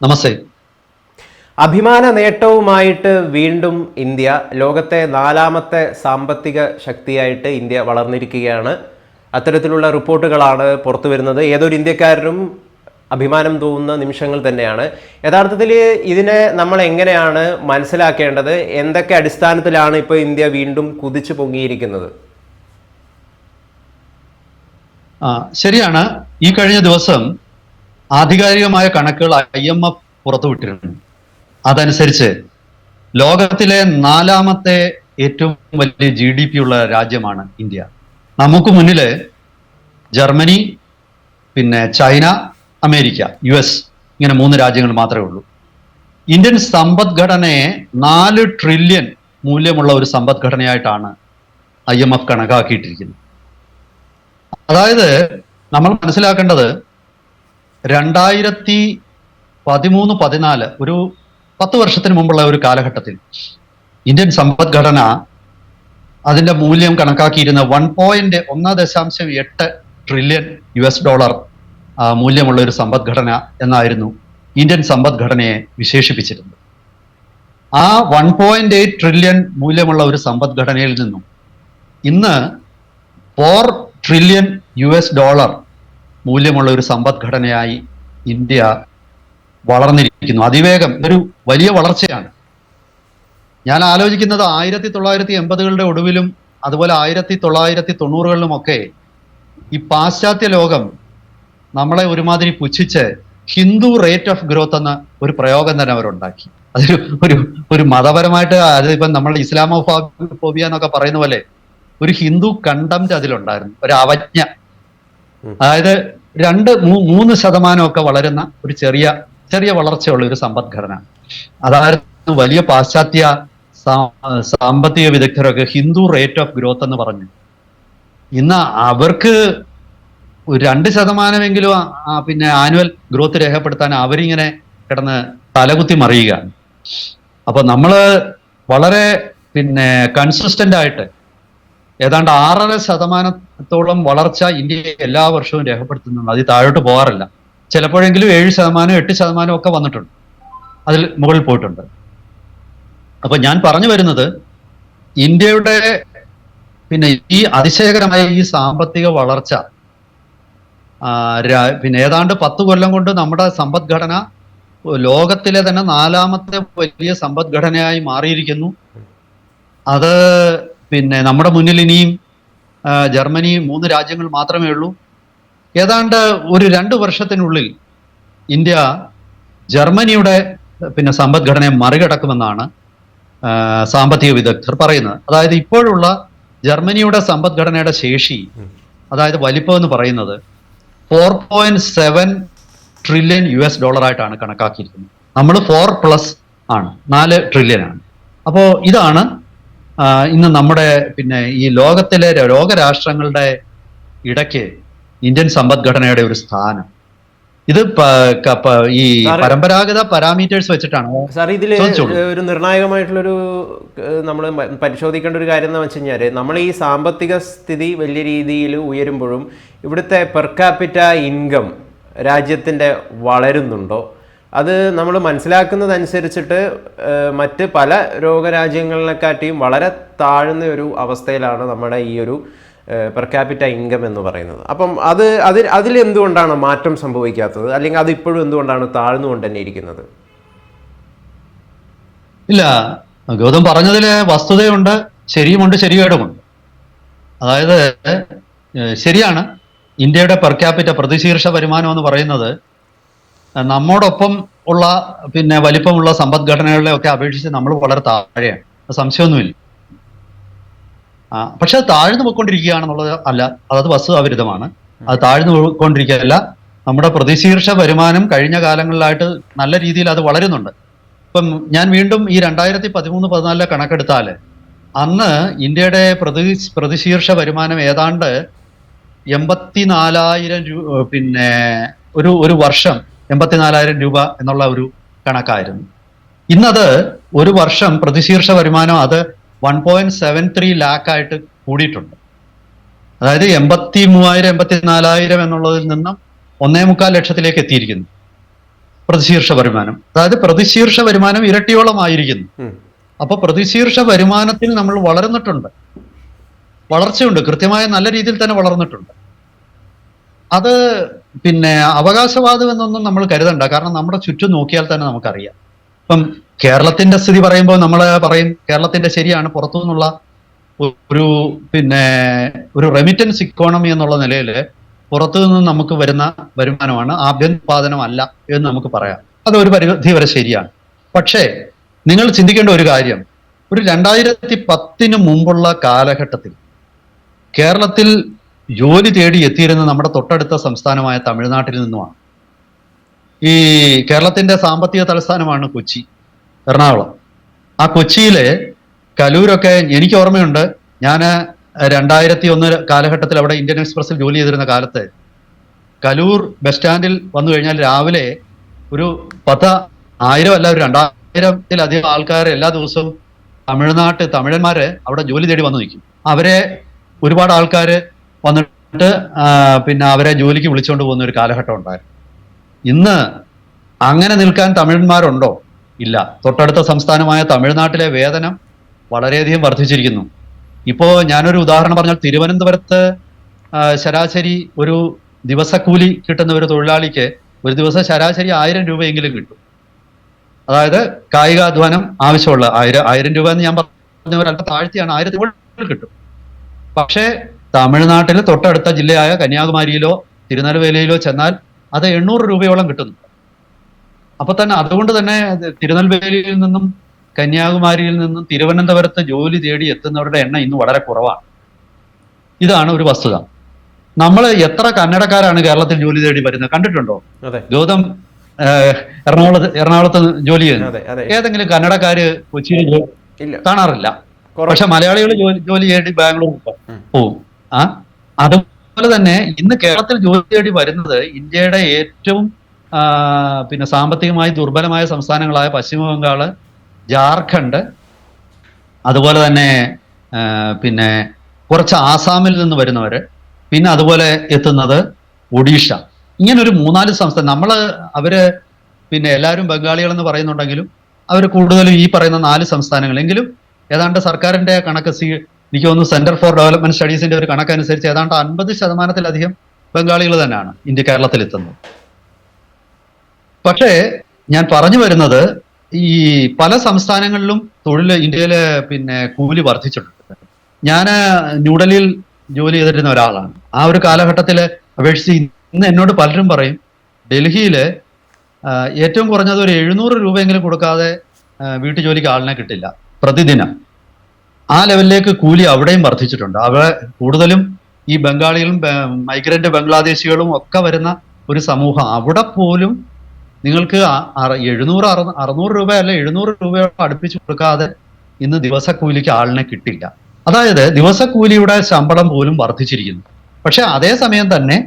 നമസ്തേ. അഭിമാന നേട്ടവുമായിട്ട് വീണ്ടും ഇന്ത്യ ലോകത്തെ 4ാമത്തെ സാമ്പത്തിക ശക്തിയായിട്ട് ഇന്ത്യ വളർന്നിരിക്കുകയാണ്. അത്തരത്തിലുള്ള റിപ്പോർട്ടുകളാണ് പുറത്തു വരുന്നത്. ഏതൊരു ഇന്ത്യക്കാരനും അഭിമാനം തോന്നുന്ന നിമിഷങ്ങൾ തന്നെയാണ്. യഥാർത്ഥത്തിൽ ഇതിനെ നമ്മൾ എങ്ങനെയാണ് മനസ്സിലാക്കേണ്ടത്? എന്തൊക്കെ അടിസ്ഥാനത്തിലാണ് ഇപ്പോൾ ഇന്ത്യ വീണ്ടും കുതിച്ചു പൊങ്ങിയിരിക്കുന്നത്? ശരിയാണ്. ഈ കഴിഞ്ഞ ദിവസം ആധികാരികമായ കണക്കുകൾ IMF പുറത്തുവിട്ടിരുന്നു. അതനുസരിച്ച് ലോകത്തിലെ 4ാമത്തെ ഏറ്റവും വലിയ GDP ഉള്ള രാജ്യമാണ് ഇന്ത്യ. നമുക്ക് മുന്നിൽ ജർമ്മനി, പിന്നെ ചൈന, അമേരിക്ക, US ഇങ്ങനെ 3 രാജ്യങ്ങൾ മാത്രമേ ഉള്ളൂ. ഇന്ത്യൻ സമ്പദ്ഘടനയെ 4 ട്രില്യൺ മൂല്യമുള്ള ഒരു സമ്പദ്ഘടനയായിട്ടാണ് IMF കണക്കാക്കിയിട്ടിരിക്കുന്നത്. അതായത് നമ്മൾ മനസ്സിലാക്കേണ്ടത് 2013-14 ഒരു 10 വർഷത്തിന് മുമ്പുള്ള ഒരു കാലഘട്ടത്തിൽ ഇന്ത്യൻ സമ്പദ്ഘടന അതിന്റെ മൂല്യം കണക്കാക്കിയിരുന്ന 1.8 ട്രില്യൺ US$ മൂല്യമുള്ള ഒരു സമ്പദ്ഘടന എന്നായിരുന്നു ഇന്ത്യൻ സമ്പദ്ഘടനയെ വിശേഷിപ്പിച്ചിരുന്നത്. ആ 1.8 ട്രില്യൺ മൂല്യമുള്ള ഒരു സമ്പദ്ഘടനയിൽ നിന്നും ഇന്ന് 4 ട്രില്യൺ US$ മൂല്യമുള്ള ഒരു സമ്പദ്ഘടനയായി ഇന്ത്യ വളർന്നിരിക്കുന്നു. അതിവേഗം ഒരു വലിയ വളർച്ചയാണ്. ഞാൻ ആലോചിക്കുന്നത് 1980-കളുടെ ഒടുവിലും അതുപോലെ 1990-കളിലുമൊക്കെ ഈ പാശ്ചാത്യ ലോകം നമ്മളെ ഒരുമാതിരി പുച്ഛിച്ച് ഹിന്ദു റേറ്റ് ഓഫ് ഗ്രോത്ത് എന്ന ഒരു പ്രയോഗം തന്നെ അവരുണ്ടാക്കി. അതൊരു ഒരു ഒരു മതപരമായിട്ട്, അതിപ്പം നമ്മൾ ഇസ്ലാമോഫോബിയ എന്നൊക്കെ പറയുന്ന പോലെ ഒരു ഹിന്ദു കണ്ടംറ്റ് അതിലുണ്ടായിരുന്നു, ഒരു അവജ്ഞ. അതായത് 2-3% വളരുന്ന ഒരു ചെറിയ വളർച്ചയുള്ള ഒരു സമ്പദ്ഘടന. അതായിരുന്നു വലിയ പാശ്ചാത്യ സാമ്പത്തിക വിദഗ്ധരൊക്കെ ഹിന്ദു റേറ്റ് ഓഫ് ഗ്രോത്ത് എന്ന് പറഞ്ഞു. ഇന്ന് അവർക്ക് 2% പിന്നെ ആനുവൽ ഗ്രോത്ത് രേഖപ്പെടുത്താൻ അവരിങ്ങനെ കിടന്ന് തലകുത്തി മറിയുകയാണ്. അപ്പൊ നമ്മള് വളരെ കൺസിസ്റ്റന്റ് ആയിട്ട് ഏതാണ്ട് 6.5% വളർച്ച ഇന്ത്യ എല്ലാ വർഷവും രേഖപ്പെടുത്തുന്നുണ്ട്. അതിൽ താഴോട്ട് പോകാറില്ല. ചിലപ്പോഴെങ്കിലും 7%, 8% ഒക്കെ വന്നിട്ടുണ്ട്, അതിൽ മുകളിൽ പോയിട്ടുണ്ട്. അപ്പൊ ഞാൻ പറഞ്ഞു വരുന്നത്, ഇന്ത്യയുടെ ഈ അതിശയകരമായ ഈ സാമ്പത്തിക വളർച്ച ഏതാണ്ട് 10 കൊല്ലം കൊണ്ട് നമ്മുടെ സമ്പദ്ഘടന ലോകത്തിലെ തന്നെ 4ാമത്തെ വലിയ സമ്പദ്ഘടനയായി മാറിയിരിക്കുന്നു. അത് നമ്മുടെ മുന്നിൽ ഇനിയും ജർമ്മനി, 3 രാജ്യങ്ങൾ മാത്രമേ ഉള്ളൂ. ഏതാണ്ട് ഒരു 2 വർഷത്തിനുള്ളിൽ ഇന്ത്യ ജർമ്മനിയുടെ സമ്പദ്ഘടനയെ മറികടക്കുമെന്നാണ് സാമ്പത്തിക വിദഗ്ധർ പറയുന്നത്. അതായത് ഇപ്പോഴുള്ള ജർമ്മനിയുടെ സമ്പദ്ഘടനയുടെ ശേഷി, അതായത് വലിപ്പം എന്ന് പറയുന്നത് 4.7 ട്രില്യൺ US$ ആയിട്ടാണ് കണക്കാക്കിയിരിക്കുന്നത്. നമ്മൾ 4+ ആണ്, 4 ട്രില്യൺ ആണ്. അപ്പോൾ ഇതാണ് ഇന്ന് നമ്മുടെ ഈ ലോകത്തിലെ ലോകരാഷ്ട്രങ്ങളുടെ ഇടയ്ക്ക് ഇന്ത്യൻ സമ്പദ്ഘടനയുടെ ഒരു സ്ഥാനം. ഇത് ഈ പരമ്പരാഗത പാരാമീറ്റേഴ്സ് വെച്ചിട്ടാണ്. സാർ, ഇതിൽ ഒരു നിർണായകമായിട്ടുള്ളൊരു നമ്മൾ പരിശോധിക്കേണ്ട ഒരു കാര്യം എന്ന് വെച്ച് കഴിഞ്ഞാൽ, നമ്മൾ ഈ സാമ്പത്തിക സ്ഥിതി വലിയ രീതിയിൽ ഉയരുമ്പോഴും ഇവിടുത്തെ പെർ ക്യാപിറ്റ ഇൻകം രാജ്യത്തിൻ്റെ വളരുന്നുണ്ടോ? അത് നമ്മൾ മനസ്സിലാക്കുന്നതനുസരിച്ചിട്ട് മറ്റ് പല ലോകരാജ്യങ്ങളെക്കാട്ടിയും വളരെ താഴ്ന്ന ഒരു അവസ്ഥയിലാണ് നമ്മുടെ ഈ ഒരു പെർ ക്യാപിറ്റ ഇൻകം എന്ന് പറയുന്നത്. അപ്പം അതിലെന്തുകൊണ്ടാണ് മാറ്റം സംഭവിക്കാത്തത്? അല്ലെങ്കിൽ അത് ഇപ്പോഴും എന്തുകൊണ്ടാണ് താഴ്ന്നുകൊണ്ട് തന്നെ ഇരിക്കുന്നത്? ഇല്ല, ഗൗതം പറഞ്ഞതിൽ വസ്തുതയുണ്ട്, ശരിയുമുണ്ട്, ശരികേടുമുണ്ട്. അതായത് ശരിയാണ്, ഇന്ത്യയുടെ പെർ ക്യാപിറ്റ പ്രതിശീർഷ വരുമാനം എന്ന് പറയുന്നത് നമ്മോടൊപ്പം ഉള്ള വലിപ്പമുള്ള സമ്പദ്ഘടനകളെ ഒക്കെ അപേക്ഷിച്ച് നമ്മൾ വളരെ താഴെയാണ്, സംശയമൊന്നുമില്ല. പക്ഷെ അത് താഴ്ന്നു പോയിക്കൊണ്ടിരിക്കുകയാണെന്നുള്ളത് അല്ല, അത് വസ്തുതാവിരുദ്ധമാണ്. അത് താഴ്ന്നു പോയിക്കൊണ്ടിരിക്കുകയല്ല. നമ്മുടെ പ്രതിശീർഷ വരുമാനം കഴിഞ്ഞ കാലങ്ങളിലായിട്ട് നല്ല രീതിയിൽ അത് വളരുന്നുണ്ട്. ഇപ്പം ഞാൻ വീണ്ടും ഈ 2013-14 കണക്കെടുത്താൽ അന്ന് ഇന്ത്യയുടെ പ്രതിശീർഷ വരുമാനം ഏതാണ്ട് 84,000 രൂപ, ഒരു വർഷം 84,000 രൂപ എന്നുള്ള ഒരു കണക്കായിരുന്നു. ഇന്നത് ഒരു വർഷം പ്രതിശീർഷ വരുമാനം അത് 1.73 ലാഖായിട്ട് കൂടിയിട്ടുണ്ട്. അതായത് 83,000-84,000 എന്നുള്ളതിൽ നിന്നും 1.25 ലക്ഷത്തിലേക്ക് എത്തിയിരിക്കുന്നു. പ്രതിശീർഷ വരുമാനം. അതായത് പ്രതിശീർഷ വരുമാനം ഇരട്ടിയോളമായിരിക്കുന്നു. അപ്പൊ പ്രതിശീർഷ വരുമാനത്തിൽ നമ്മൾ വളർന്നിട്ടുണ്ട്, വളർച്ചയുണ്ട്, കൃത്യമായ നല്ല രീതിയിൽ തന്നെ വളർന്നിട്ടുണ്ട്. അത് പിന്നെ അവകാശവാദം എന്നൊന്നും നമ്മൾ കരുതണ്ട. കാരണം നമ്മുടെ ചുറ്റും നോക്കിയാൽ തന്നെ നമുക്കറിയാം. ഇപ്പം കേരളത്തിന്റെ സ്ഥിതി പറയുമ്പോൾ നമ്മൾ പറയും കേരളത്തിന്റെ ശരിയാണ്, പുറത്തു നിന്നുള്ള ഒരു പിന്നെ ഒരു റെമിറ്റൻസ് ഇക്കോണമി എന്നുള്ള നിലയിൽ പുറത്തു നിന്ന് നമുക്ക് വരുന്ന വരുമാനമാണ്, ആഭ്യന്തരോത്പാദനമല്ല എന്ന് നമുക്ക് പറയാം. അത് ഒരു പരിധി വരെ ശരിയാണ്. പക്ഷേ നിങ്ങൾ ചിന്തിക്കേണ്ട ഒരു കാര്യം, ഒരു 2010 മുമ്പുള്ള കാലഘട്ടത്തിൽ കേരളത്തിൽ ജോലി തേടി എത്തിയിരുന്ന നമ്മുടെ തൊട്ടടുത്ത സംസ്ഥാനമായ തമിഴ്നാട്ടിൽ നിന്നുമാണ്. ഈ കേരളത്തിന്റെ സാമ്പത്തിക തലസ്ഥാനമാണ് കൊച്ചി, എറണാകുളം. ആ കൊച്ചിയിലെ കലൂരൊക്കെ എനിക്ക് ഓർമ്മയുണ്ട്. ഞാൻ 2001 കാലഘട്ടത്തിൽ അവിടെ ഇന്ത്യൻ എക്സ്പ്രസിൽ ജോലി ചെയ്തിരുന്ന കാലത്ത് കലൂർ ബസ് സ്റ്റാൻഡിൽ വന്നു കഴിഞ്ഞാൽ രാവിലെ ഒരു 10,000 അല്ല, ഒരു 2000-ത്തിലധികം ആൾക്കാർ എല്ലാ ദിവസവും തമിഴന്മാര് അവിടെ ജോലി തേടി വന്നു നിൽക്കും. അവരെ ഒരുപാട് ആൾക്കാർ വന്നിട്ട് പിന്നെ അവരെ ജോലിക്ക് വിളിച്ചുകൊണ്ട് പോകുന്ന ഒരു കാലഘട്ടം ഉണ്ടായിരുന്നു. ഇന്ന് അങ്ങനെ നിൽക്കാൻ തമിഴന്മാരുണ്ടോ? ഇല്ല. തൊട്ടടുത്ത സംസ്ഥാനമായ തമിഴ്നാട്ടിലെ വേതനം വളരെയധികം വർദ്ധിച്ചിരിക്കുന്നു. ഇപ്പോ ഞാനൊരു ഉദാഹരണം പറഞ്ഞാൽ, തിരുവനന്തപുരത്ത് ശരാശരി ഒരു ദിവസക്കൂലി കിട്ടുന്ന ഒരു തൊഴിലാളിക്ക് ഒരു ദിവസം ശരാശരി 1000 രൂപയെങ്കിലും കിട്ടും. അതായത് കായികാധ്വാനം ആവശ്യമുള്ള 1000 രൂപ എന്ന് ഞാൻ പറഞ്ഞ അല്പം താഴ്ത്തിയാണ്, 1000 കിട്ടും. പക്ഷേ തമിഴ്നാട്ടിൽ തൊട്ടടുത്ത ജില്ലയായ കന്യാകുമാരിയിലോ തിരുനെൽവേലിയിലോ ചെന്നാൽ അത് 800 രൂപയോളം കിട്ടുന്നു. അപ്പൊ തന്നെ അതുകൊണ്ട് തന്നെ തിരുനെൽവേലിയിൽ നിന്നും കന്യാകുമാരിയിൽ നിന്നും തിരുവനന്തപുരത്ത് ജോലി തേടി എത്തുന്നവരുടെ എണ്ണം ഇന്ന് വളരെ കുറവാണ്. ഇതാണ് ഒരു വസ്തുത. നമ്മൾ എത്ര കന്നഡക്കാരാണ് കേരളത്തിൽ ജോലി തേടി വരുന്നത് കണ്ടിട്ടുണ്ടോ? ഗൗതം എറണാകുളത്ത് ജോലി ചെയ്യുന്നത് ഏതെങ്കിലും കന്നഡക്കാര് കൊച്ചിയിൽ കാണാറില്ല. പക്ഷെ മലയാളികൾ ജോലി തേടി ബാംഗ്ലൂർ പോവും. അതുപോലെ തന്നെ ഇന്ന് കേരളത്തിൽ ജോലി തേടി വരുന്നത് ഇന്ത്യയുടെ ഏറ്റവും പിന്നെ സാമ്പത്തികമായി ദുർബലമായ സംസ്ഥാനങ്ങളായ പശ്ചിമ ബംഗാള്, ജാർഖണ്ഡ്, അതുപോലെ തന്നെ പിന്നെ കുറച്ച് ആസാമിൽ നിന്ന് വരുന്നവര്, പിന്നെ അതുപോലെ എത്തുന്നത് ഒഡീഷ. ഇങ്ങനെ ഒരു 3-4 സംസ്ഥാനം. അവര് പിന്നെ എല്ലാവരും ബംഗാളികളെന്ന് പറയുന്നുണ്ടെങ്കിലും അവർ കൂടുതലും ഈ പറയുന്ന 4 സംസ്ഥാനങ്ങളെങ്കിലും ഏതാണ്ട് സർക്കാരിന്റെ കണക്ക് എനിക്ക് തോന്നുന്നു സെന്റർ ഫോർ ഡെവലപ്മെന്റ് സ്റ്റഡീസിന്റെ ഒരു കണക്കനുസരിച്ച് ഏതാണ്ട് 50%-ലധികം ബംഗാളികൾ തന്നെയാണ് കേരളത്തിൽ എത്തുന്നത്. പക്ഷേ ഞാൻ പറഞ്ഞു വരുന്നത്, ഈ പല സംസ്ഥാനങ്ങളിലും ഇന്ത്യയിലെ പിന്നെ കൂലി വർദ്ധിച്ചിട്ടുണ്ട്. ഞാൻ ന്യൂഡൽഹിയിൽ ജോലി ചെയ്തിരുന്ന ഒരാളാണ്. ആ ഒരു കാലഘട്ടത്തിലെ അപേക്ഷിച്ച് ഇന്ന് എന്നോട് പലരും പറയും ഡൽഹിയില് ഏറ്റവും കുറഞ്ഞത് ഒരു 700 രൂപയെങ്കിലും കൊടുക്കാതെ വീട്ടു ജോലിക്ക് ആളിനെ കിട്ടില്ല പ്രതിദിനം. ആ ലെവലിലേക്ക് കൂലി അവിടെയും വർദ്ധിച്ചിട്ടുണ്ട്. അവിടെ കൂടുതലും ഈ ബംഗാളികളും മൈഗ്രന്റ് ബംഗ്ലാദേശികളും ഒക്കെ വരുന്ന ഒരു സമൂഹം. അവിടെ പോലും നിങ്ങൾക്ക് 600 രൂപ അല്ല 700 രൂപയോളം അടുപ്പിച്ച് കൊടുക്കാതെ ഇന്ന് ദിവസക്കൂലിക്ക് ആളിനെ കിട്ടില്ല. അതായത് ദിവസക്കൂലിയുടെ ശമ്പളം പോലും വർദ്ധിച്ചിരിക്കുന്നു. പക്ഷെ അതേസമയം തന്നെ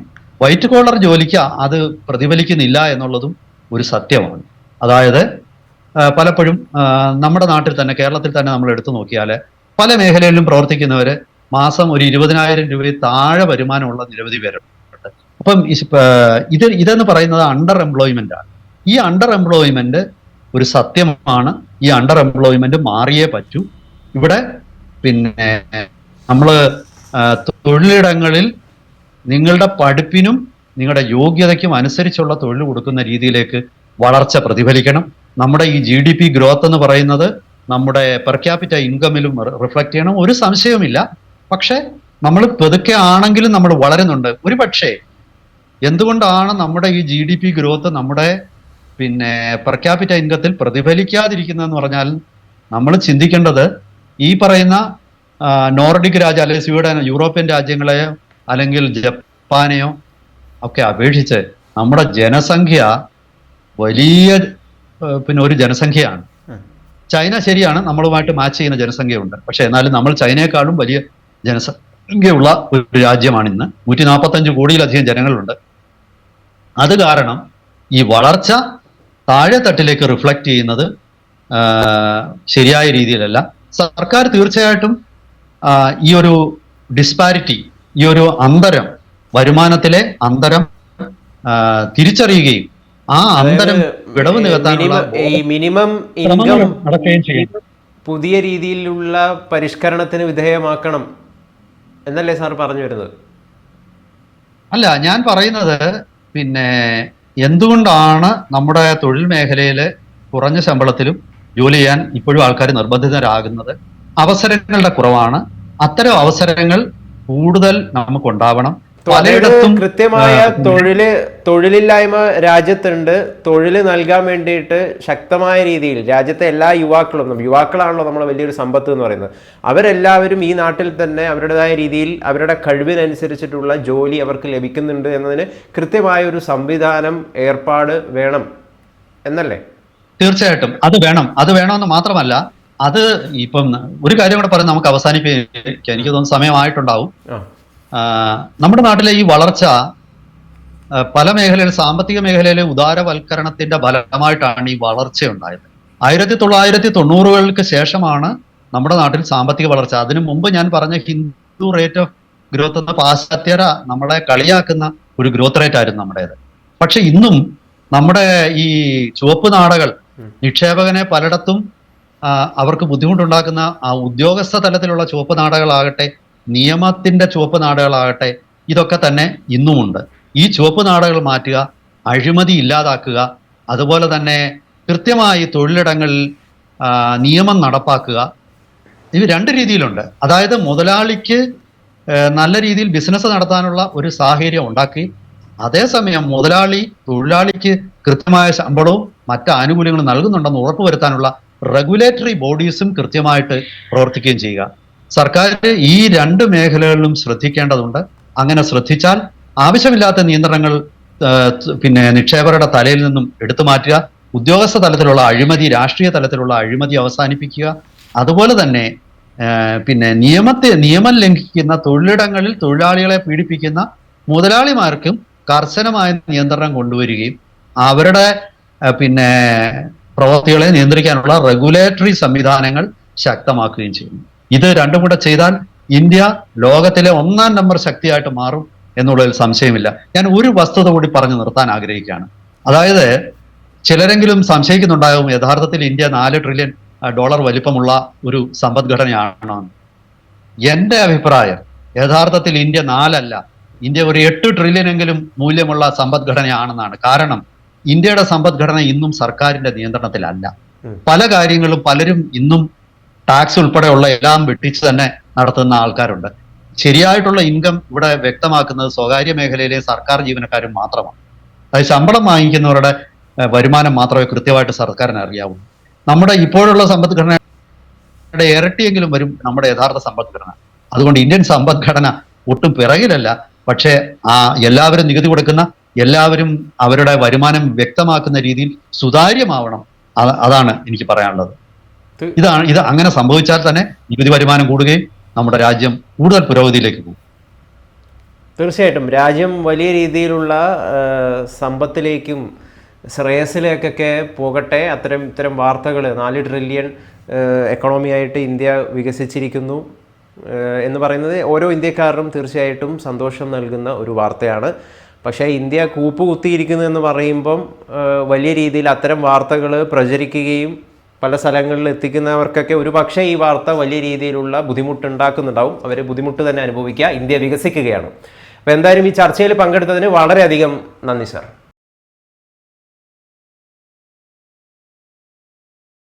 വൈറ്റ് കോളർ ജോലിക്ക് അത് പ്രതിഫലിക്കുന്നില്ല എന്നുള്ളതും ഒരു സത്യമാണ്. അതായത് പലപ്പോഴും നമ്മുടെ നാട്ടിൽ തന്നെ, കേരളത്തിൽ തന്നെ നമ്മൾ എടുത്തു നോക്കിയാൽ പല മേഖലകളിലും പ്രവർത്തിക്കുന്നവര് മാസം ഒരു 20,000 രൂപയിൽ താഴെ വരുമാനമുള്ള നിരവധി പേരുണ്ട്. അപ്പം ഇതെന്ന് പറയുന്നത് അണ്ടർ എംപ്ലോയ്മെന്റ് ആണ്. ഈ അണ്ടർ എംപ്ലോയ്മെന്റ് ഒരു സത്യമാണ്. ഈ അണ്ടർ എംപ്ലോയ്മെന്റ് മാറിയേ പറ്റൂ. ഇവിടെ പിന്നെ നമ്മൾ തൊഴിലിടങ്ങളിൽ നിങ്ങളുടെ പഠിപ്പിനും നിങ്ങളുടെ യോഗ്യതയ്ക്കും അനുസരിച്ചുള്ള തൊഴിൽ കൊടുക്കുന്ന രീതിയിലേക്ക് വളർച്ച പ്രതിഫലിക്കണം. നമ്മുടെ ഈ GDP ഗ്രോത്ത് എന്ന് പറയുന്നത് നമ്മുടെ പെർ ക്യാപിറ്റ ഇൻകമിലും റിഫ്ലക്ട് ചെയ്യണം, ഒരു സംശയവുമില്ല. പക്ഷെ നമ്മൾ പെതുക്കെ ആണെങ്കിലും നമ്മൾ വളരുന്നുണ്ട്. ഒരു പക്ഷേ എന്തുകൊണ്ടാണ് നമ്മുടെ ഈ GDP ഗ്രോത്ത് നമ്മുടെ പിന്നെ പെർ ക്യാപിറ്റ ഇൻകത്തിൽ പ്രതിഫലിക്കാതിരിക്കുന്നതെന്ന് പറഞ്ഞാൽ നമ്മൾ ചിന്തിക്കേണ്ടത് ഈ പറയുന്ന നോർഡിക് രാജ്യം അല്ലെങ്കിൽ സ്വീഡൻ, യൂറോപ്യൻ രാജ്യങ്ങളെയോ അല്ലെങ്കിൽ ജപ്പാനെയോ ഒക്കെ അപേക്ഷിച്ച് നമ്മുടെ ജനസംഖ്യ വലിയ പിന്നെ ഒരു ജനസംഖ്യയാണ്. ചൈന ശരിയാണ്, നമ്മളുമായിട്ട് മാച്ച് ചെയ്യുന്ന ജനസംഖ്യയുണ്ട്. പക്ഷെ എന്നാലും നമ്മൾ ചൈനയെക്കാളും വലിയ ജനസംഖ്യയുള്ള ഒരു രാജ്യമാണ് ഇന്ന്. 145 കോടിയിലധികം ജനങ്ങളുണ്ട്. അത് കാരണം ഈ വളർച്ച താഴെത്തട്ടിലേക്ക് റിഫ്ലക്റ്റ് ചെയ്യുന്നത് ശരിയായ രീതിയിലല്ല. സർക്കാർ തീർച്ചയായിട്ടും ഈ ഒരു ഡിസ്പാരിറ്റി, ഈ ഒരു അന്തരം, വരുമാനത്തിലെ അന്തരം തിരിച്ചറിയുകയും ആ അന്തരം വിടവ് നികത്താനുള്ള ഈ മിനിമം ശ്രമങ്ങൾ ഇൻകം നടക്കുകയും ചെയ്യും. പുതിയ രീതിയിലുള്ള പരിഷ്കരണത്തിന് വിധേയമാക്കണം എന്നല്ലേ സാർ പറഞ്ഞു വരുന്നത്? അല്ല, ഞാൻ പറയുന്നത് പിന്നെ എന്തുകൊണ്ടാണ് നമ്മുടെ തൊഴിൽ മേഖലയിൽ കുറഞ്ഞ ശമ്പളത്തിലും ജോലി ചെയ്യാൻ ഇപ്പോഴും ആൾക്കാർ നിർബന്ധിതരാകുന്നത്? അവസരങ്ങളുടെ കുറവാണ്. അത്തരം അവസരങ്ങൾ കൂടുതൽ നമുക്കുണ്ടാവണം. പലയിടത്തും കൃത്യമായ തൊഴിലില്ലായ്മ രാജ്യത്തുണ്ട്. തൊഴിൽ നൽകാൻ വേണ്ടിയിട്ട് ശക്തമായ രീതിയിൽ രാജ്യത്തെ എല്ലാ യുവാക്കളാണല്ലോ നമ്മളെ വലിയൊരു സമ്പത്ത് എന്ന് പറയുന്നത്. അവരെല്ലാവരും ഈ നാട്ടിൽ തന്നെ അവരുടേതായ രീതിയിൽ അവരുടെ കഴിവിനനുസരിച്ചിട്ടുള്ള ജോലി അവർക്ക് ലഭിക്കുന്നുണ്ട് എന്നതിന് കൃത്യമായ ഒരു സംവിധാനം ഏർപ്പാട് വേണം എന്നല്ലേ? തീർച്ചയായിട്ടും അത് വേണമെന്ന് മാത്രമല്ല, അത് ഇപ്പം ഒരു കാര്യം കൂടെ പറഞ്ഞ് നമുക്ക് അവസാനിപ്പിക്കാൻ എനിക്ക് തോന്നുന്നു സമയമായിട്ടുണ്ടാവും. നമ്മുടെ നാട്ടിലെ ഈ വളർച്ച പല മേഖലയിൽ, സാമ്പത്തിക മേഖലയിലെ ഉദാരവൽക്കരണത്തിന്റെ ഫലമായിട്ടാണ് ഈ വളർച്ച ഉണ്ടായത്. 1990-കൾക്ക് ശേഷമാണ് നമ്മുടെ നാട്ടിൽ സാമ്പത്തിക വളർച്ച. അതിനു മുമ്പ് ഞാൻ പറഞ്ഞ ഹിന്ദു റേറ്റ് ഓഫ് ഗ്രോത്ത് എന്ന പാശ്ചാത്യര നമ്മളെ കളിയാക്കുന്ന ഒരു ഗ്രോത്ത് റേറ്റ് ആയിരുന്നു നമ്മുടേത്. പക്ഷെ ഇന്നും നമ്മുടെ ഈ ചുവപ്പ് നാടകൾ നിക്ഷേപകനെ പലയിടത്തും അവർക്ക് ബുദ്ധിമുട്ടുണ്ടാക്കുന്ന ആ ഉദ്യോഗസ്ഥ തലത്തിലുള്ള ചുവപ്പ് നാടകളാകട്ടെ, നിയമത്തിന്റെ ചുവപ്പ് നാടകളാകട്ടെ, ഇതൊക്കെ തന്നെ ഇന്നുമുണ്ട്. ഈ ചുവപ്പ് നാടകൾ മാറ്റുക, അഴിമതി ഇല്ലാതാക്കുക, അതുപോലെ തന്നെ കൃത്യമായി തൊഴിലിടങ്ങളിൽ നിയമം നടപ്പാക്കുക. ഇത് രണ്ട് രീതിയിലുണ്ട്. അതായത് മുതലാളിക്ക് നല്ല രീതിയിൽ ബിസിനസ് നടത്താനുള്ള ഒരു സാഹചര്യം ഉണ്ടാക്കി, അതേസമയം മുതലാളി തൊഴിലാളിക്ക് കൃത്യമായ ശമ്പളവും മറ്റ് ആനുകൂല്യങ്ങളും നൽകുന്നുണ്ടെന്ന് ഉറപ്പുവരുത്താനുള്ള റെഗുലേറ്ററി ബോഡീസും കൃത്യമായിട്ട് പ്രവർത്തിക്കുകയും ചെയ്യുക. സർക്കാർ ഈ രണ്ട് മേഖലകളിലും ശ്രദ്ധിക്കേണ്ടതുണ്ട്. അങ്ങനെ ശ്രദ്ധിച്ചാൽ ആവശ്യമില്ലാത്ത നിയന്ത്രണങ്ങൾ പിന്നെ നിക്ഷേപകരുടെ തലയിൽ നിന്നും എടുത്തു മാറ്റുക, ഉദ്യോഗസ്ഥ തലത്തിലുള്ള അഴിമതി, രാഷ്ട്രീയ തലത്തിലുള്ള അഴിമതി അവസാനിപ്പിക്കുക, അതുപോലെ തന്നെ പിന്നെ നിയമം ലംഘിക്കുന്ന തൊഴിലിടങ്ങളിൽ തൊഴിലാളികളെ പീഡിപ്പിക്കുന്ന മുതലാളിമാർക്കും കർശനമായ നിയന്ത്രണം കൊണ്ടുവരികയും അവരുടെ പിന്നെ പ്രവൃത്തികളെ നിയന്ത്രിക്കാനുള്ള റെഗുലേറ്ററി സംവിധാനങ്ങൾ ശക്തമാക്കുകയും ചെയ്യുന്നു. ഇത് രണ്ടും കൂടെ ചെയ്താൽ ഇന്ത്യ ലോകത്തിലെ 1-ാം നമ്പർ ശക്തിയായിട്ട് മാറും എന്നുള്ളതിൽ സംശയമില്ല. ഞാൻ ഒരു വസ്തുത കൂടി പറഞ്ഞു നിർത്താൻ ആഗ്രഹിക്കുകയാണ്. അതായത് ചിലരെങ്കിലും സംശയിക്കുന്നുണ്ടാകും യഥാർത്ഥത്തിൽ ഇന്ത്യ $4 ട്രില്യൺ വലിപ്പമുള്ള ഒരു സമ്പദ്ഘടനയാണോ? എൻ്റെ അഭിപ്രായം യഥാർത്ഥത്തിൽ ഇന്ത്യ 4 അല്ല, ഇന്ത്യ ഒരു 8 ട്രില്യണെങ്കിലും മൂല്യമുള്ള സമ്പദ്ഘടനയാണെന്നാണ്. കാരണം ഇന്ത്യയുടെ സമ്പദ്ഘടന ഇന്നും സർക്കാരിന്റെ നിയന്ത്രണത്തിലല്ല. പല കാര്യങ്ങളും പലരും ഇന്നും ടാക്സ് ഉൾപ്പെടെയുള്ള എല്ലാം വെട്ടിച്ച് തന്നെ നടത്തുന്ന ആൾക്കാരുണ്ട്. ശരിയായിട്ടുള്ള ഇൻകം ഇവിടെ വ്യക്തമാക്കുന്നത് സ്വകാര്യ മേഖലയിലെ സർക്കാർ ജീവനക്കാരും മാത്രമാണ്. അതായത് ശമ്പളം വാങ്ങിക്കുന്നവരുടെ വരുമാനം മാത്രമേ കൃത്യമായിട്ട് സർക്കാരിന് അറിയാവൂ. നമ്മുടെ ഇപ്പോഴുള്ള സമ്പദ്ഘടനയുടെ ഇരട്ടിയെങ്കിലും വരും നമ്മുടെ യഥാർത്ഥ സമ്പദ്ഘടന. അതുകൊണ്ട് ഇന്ത്യൻ സമ്പദ്ഘടന ഒട്ടും പിറകിലല്ല. പക്ഷേ എല്ലാവരും നികുതി കൊടുക്കുന്ന, എല്ലാവരും അവരുടെ വരുമാനം വ്യക്തമാക്കുന്ന രീതിയിൽ സുതാര്യമാവണം. അതാണ് എനിക്ക് പറയാനുള്ളത്. ഇത് അങ്ങനെ സംഭവിച്ചാൽ തന്നെ നികുതി വരുമാനം കൂടുകയും നമ്മുടെ രാജ്യം കൂടുതൽ പുരോഗതിയിലേക്ക് പോകും. തീർച്ചയായിട്ടും രാജ്യം വലിയ രീതിയിലുള്ള സമ്പത്തിലേക്കും ശ്രേയസിലേക്കൊക്കെ പോകട്ടെ. ഇത്തരം വാർത്തകൾ, 4 ട്രില്യൺ എക്കണോമിയായിട്ട് ഇന്ത്യ വികസിച്ചിരിക്കുന്നു എന്ന് പറയുന്നത് ഓരോ ഇന്ത്യക്കാരനും തീർച്ചയായിട്ടും സന്തോഷം നൽകുന്ന ഒരു വാർത്തയാണ്. പക്ഷേ ഇന്ത്യ കൂപ്പുകുത്തിയിരിക്കുന്നു എന്ന് പറയുമ്പം വലിയ രീതിയിൽ അത്തരം വാർത്തകൾ പ്രചരിക്കുകയും പല സ്ഥലങ്ങളിൽ എത്തിക്കുന്നവർക്കൊക്കെ ഒരു പക്ഷേ ഈ വാർത്ത വലിയ രീതിയിലുള്ള ബുദ്ധിമുട്ടുണ്ടാക്കുന്നുണ്ടാവും. അവർ ബുദ്ധിമുട്ട് തന്നെ അനുഭവിക്കുക. ഇന്ത്യ വികസിക്കുകയാണ്. അപ്പോൾ എന്തായാലും ഈ ചർച്ചയിൽ പങ്കെടുത്തതിന് വളരെയധികം നന്ദി സാർ.